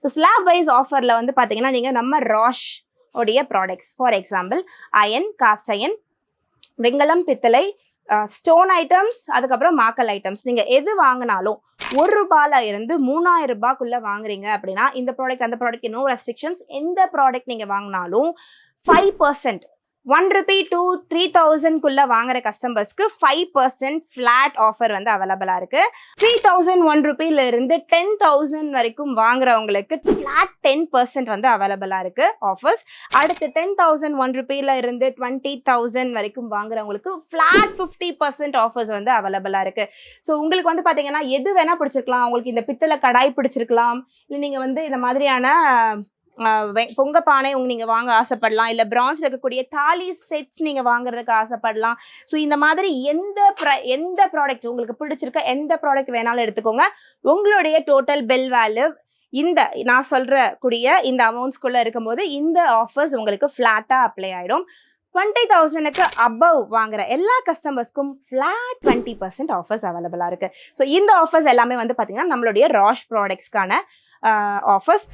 So slab wise ஆஃபரில் வந்து பார்த்தீங்கன்னா நீங்கள் நம்ம ராஷ் உடைய products for example iron, cast iron, வெங்கலம், பித்தளை, ஸ்டோன் ஐட்டம்ஸ், அதுக்கப்புறம் மாக்கல் ஐட்டம்ஸ், நீங்கள் எது வாங்கினாலும் ₹1 இருந்து ₹3000 வாங்குறீங்க அப்படின்னா இந்த ப்ராடக்ட் அந்த ப்ராடக்ட் நோ ரெஸ்ட்ரிக்ஷன்ஸ். எந்த ப்ராடக்ட் நீங்கள் வாங்கினாலும் 5% ₹1 to 3000 வாங்குற கஸ்டமர்ஸ்க்கு 5% ஃபிளாட் ஆஃபர் வந்து அவைலபிளா இருக்கு. ₹3001 இருந்து 10,000 வரைக்கும் வாங்குறவங்களுக்கு ஃபிளாட் 10% வந்து அவைலபிளா இருக்கு ஆஃபர்ஸ். அடுத்து ₹10,001 இருந்து 20,000 வரைக்கும் வாங்குறவங்களுக்கு ஃபிளாட் 50% ஆஃபர்ஸ் வந்து அவைலபிளா இருக்கு. ஸோ உங்களுக்கு வந்து பாத்தீங்கன்னா எது வேணா பிடிச்சிருக்கலாம். உங்களுக்கு இந்த பித்தளை கடாய் பிடிச்சிருக்கலாம், இல்லை நீங்க வந்து இந்த மாதிரியான பொங்க பானை நீங்க வாங்க ஆசைப்படலாம், இல்ல பிரான்ஸ்ல இருக்கக்கூடிய தாலி செட்ஸ் நீங்க வாங்குறதுக்கு ஆசைப்படலாம். ஸோ இந்த மாதிரி எந்த ப்ராடக்ட் உங்களுக்கு பிடிச்சிருக்க எந்த ப்ராடக்ட் வேணாலும் எடுத்துக்கோங்க. உங்களுடைய டோட்டல் பில் வேல்யூ இந்த நான் சொல்ற கூடிய இந்த அமௌண்ட்ஸ்குள்ள இருக்கும்போது இந்த ஆஃபர்ஸ் உங்களுக்கு ஃபிளாட்டா அப்ளை ஆயிடும். 20,000க்கு அபவ் வாங்குற எல்லா கஸ்டமர்ஸ்க்கும் ஃபிளாட் 20% ஆஃபர்ஸ் அவைலபிளா இருக்கு. ஸோ இந்த ஆஃபர்ஸ் எல்லாமே வந்து பாத்தீங்கன்னா நம்மளுடைய ராஷ் ப்ராடக்ட்ஸ்க்கான ஆஃபர்ஸ்.